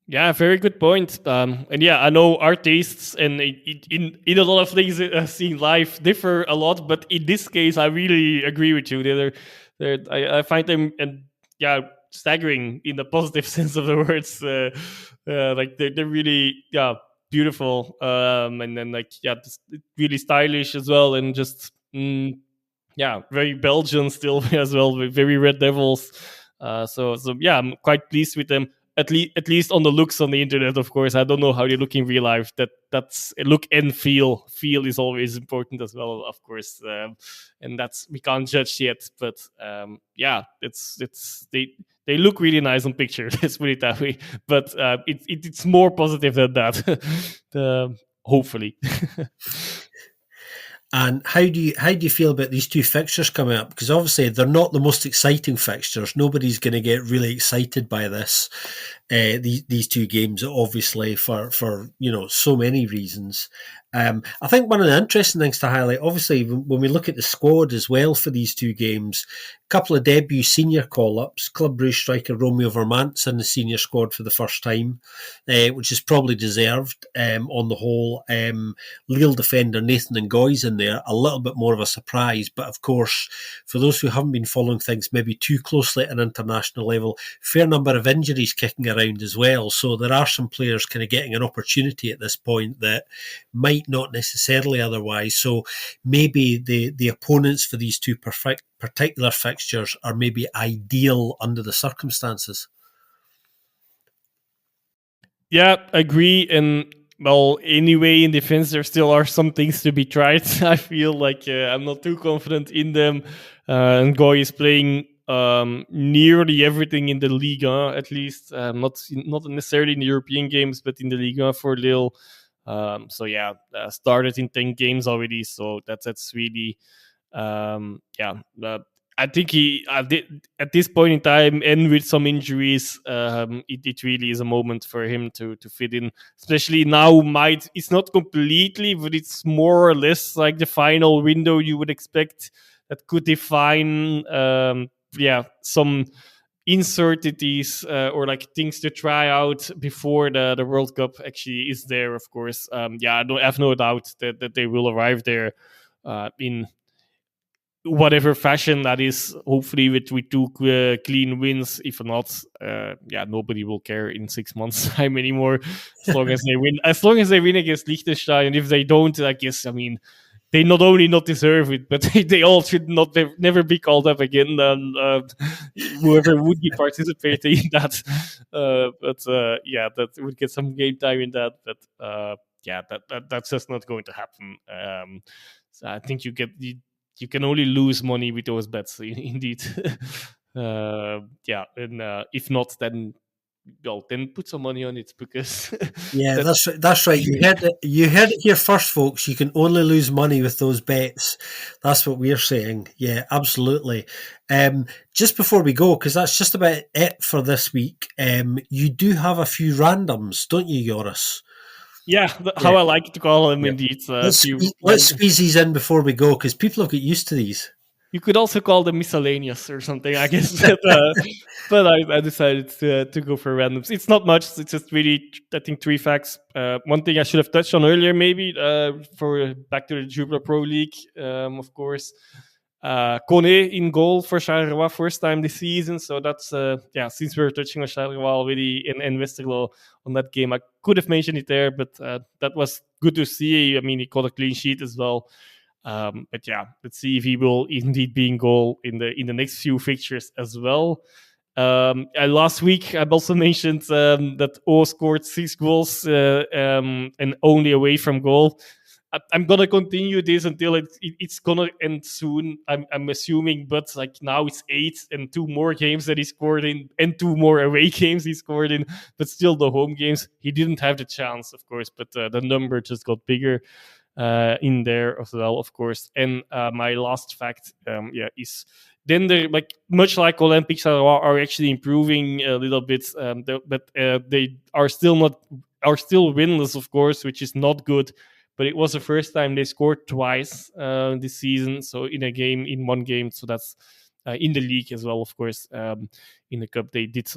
Yeah, very good point. And yeah, I know our tastes and in a lot of things seeing live differ a lot, but in this case, I really agree with you. I find them staggering in the positive sense of the words. Like they're really beautiful, and then just really stylish as well, and just very Belgian still as well, with very Red Devils. So yeah, I'm quite pleased with them. At least on the looks on the internet, of course. I don't know how they look in real life. That's look and feel. Feel is always important as well, of course. And that's, we can't judge yet. But it's they look really nice on picture. Let's put it that way. But it's more positive than that. Hopefully. And how do you feel about these two fixtures coming up? Because obviously they're not the most exciting fixtures. Nobody's going to get really excited by this. These two games, obviously, for so many reasons. I think one of the interesting things to highlight, obviously, when we look at the squad as well for these two games, a couple of debut senior call-ups. Club Brugge striker Romeo Vermaat's in the senior squad for the first time, which is probably deserved on the whole. Lille defender Nathan Ngoy's in there, a little bit more of a surprise. But of course, for those who haven't been following things maybe too closely at an international level, fair number of injuries kicking around as well. So there are some players kind of getting an opportunity at this point that might not necessarily otherwise. So maybe the opponents for these two particular fixtures are maybe ideal under the circumstances. Yeah, agree. And well, anyway, in defense, there still are some things to be tried. I feel like I'm not too confident in them. And Goy is playing nearly everything in the Liga, at least. Not necessarily in the European games, but in the Liga for Lille. So yeah, started in 10 games already. So that's really yeah. I think he at this point in time, and with some injuries, it really is a moment for him to fit in. Especially now, might it's not completely, but it's more or less like the final window you would expect that could define, yeah, some uncertainties or like things to try out before the World Cup actually is there. Of course, yeah, I have no doubt that they will arrive there in whatever fashion that is, hopefully with two clean wins. If not, yeah, nobody will care in 6 months time anymore, as long as they win, against Liechtenstein. And if they don't, I guess, I mean, they not only not deserve it, but they all should not never be called up again. And whoever would be participating in that, yeah, that would get some game time in that. But yeah, that's just not going to happen. So I think you can only lose money with those bets, indeed. Yeah, and if not, then well, then put some money on it, because Yeah, that's that's right. You heard it here first, folks. You can only lose money with those bets. That's what we're saying. Yeah, absolutely. Just before we go, because that's just about it for this week. You do have a few randoms, don't you, Joris? yeah, Yeah, how I like to call them, yeah. indeed. A few Let's random. squeeze these in before we go, because people have got used to these. You could also call them miscellaneous or something, I guess. But I decided to go for randoms. It's not much. It's just really, I think, three facts. One thing I should have touched on earlier, maybe, for back to the Jupiler Pro League, of course. Kone in goal for Charleroi, first time this season. So that's, yeah, since we were touching on Charleroi already in Westerlo on that game, I could have mentioned it there, but that was good to see. I mean, he got a clean sheet as well. But yeah, let's see if he will indeed be in goal in the next few fixtures as well. Last week, I've also mentioned that O scored 6 goals and only away from goal. I'm gonna continue this until it's gonna end soon. I'm assuming, but like now it's 8 and 2 more games that he scored in, and 2 more away games he scored in. But still, the home games he didn't have the chance, of course. But the number just got bigger in there as well, of course. And my last fact, yeah, is then they're like much like Olympics are actually improving a little bit, but they are still winless, of course, which is not good. But it was the first time they scored twice this season, so in one game. So that's in the league as well, of course. In the cup, they did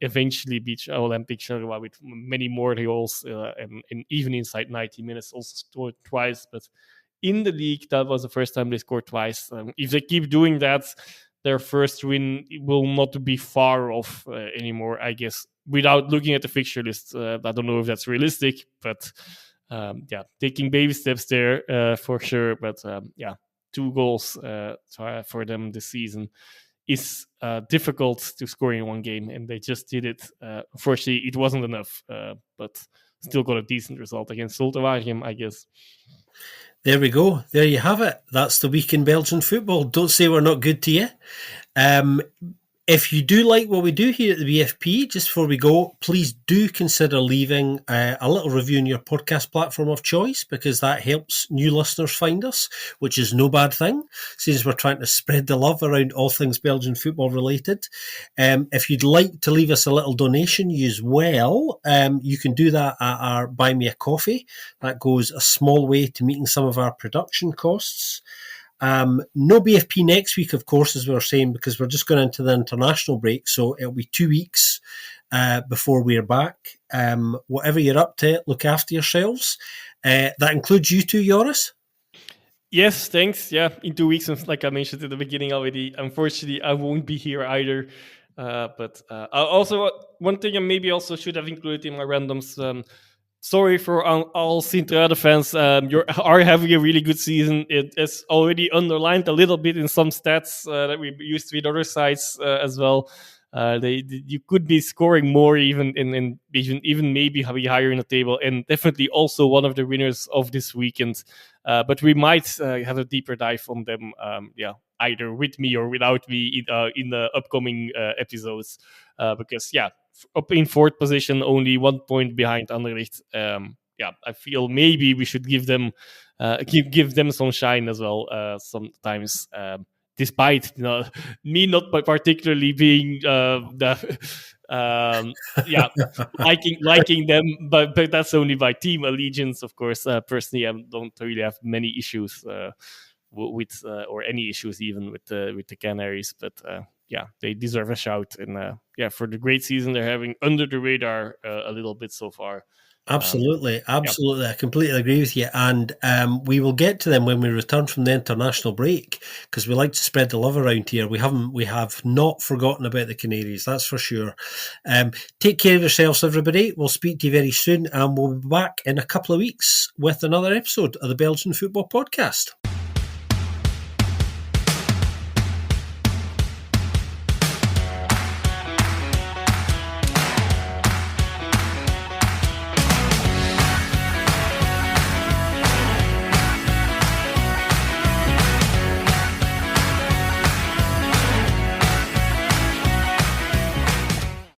eventually beat Olympic Charleroi with many more goals, and even inside 90 minutes, also scored twice. But in the league, that was the first time they scored twice. If they keep doing that, their first win will not be far off anymore, I guess. Without looking at the fixture list, I don't know if that's realistic, but yeah, taking baby steps there for sure. But yeah, 2 goals for them this season is difficult to score in one game, and they just did it. Unfortunately, it wasn't enough, but still got a decent result against Soltawarium, I guess. There we go. There you have it. That's the week in Belgian football. Don't say we're not good to you. If you do like what we do here at the BFP, just before we go, please do consider leaving a little review in your podcast platform of choice, because that helps new listeners find us, which is no bad thing, since we're trying to spread the love around all things Belgian football related. If you'd like to leave us a little donation as well, you can do that at our Buy Me a Coffee. That goes a small way to meeting some of our production costs. No BFP next week, of course, as we were saying, because we're just going into the international break. So it'll be 2 weeks before we're back. Whatever you're up to, look after yourselves. That includes you too, Joris? Yes, thanks. Yeah, in 2 weeks, like I mentioned at the beginning already, unfortunately, I won't be here either. But also, one thing I maybe also should have included in my randoms. Sorry for all Sint-Truiden fans. You are having a really good season. It is already underlined a little bit in some stats that we used with other sites as well. You could be scoring more, even even maybe be higher in the table, and definitely also one of the winners of this weekend. But we might have a deeper dive on them. Yeah, either with me or without me in the upcoming episodes. Because yeah, up in fourth position, only 1 point behind Anderlecht. I feel maybe we should give them some shine as well sometimes. Despite me not particularly being the liking them, but that's only by team allegiance, of course. Personally, I don't really have many issues with or any issues even with the Canaries, but they deserve a shout, and for the great season they're having under the radar a little bit so far. Absolutely. I completely agree with you. And we will get to them when we return from the international break, because we like to spread the love around here. We have not forgotten about the Canaries, that's for sure. Take care of yourselves, everybody. We'll speak to you very soon, and we'll be back in a couple of weeks with another episode of the Belgian Football Podcast.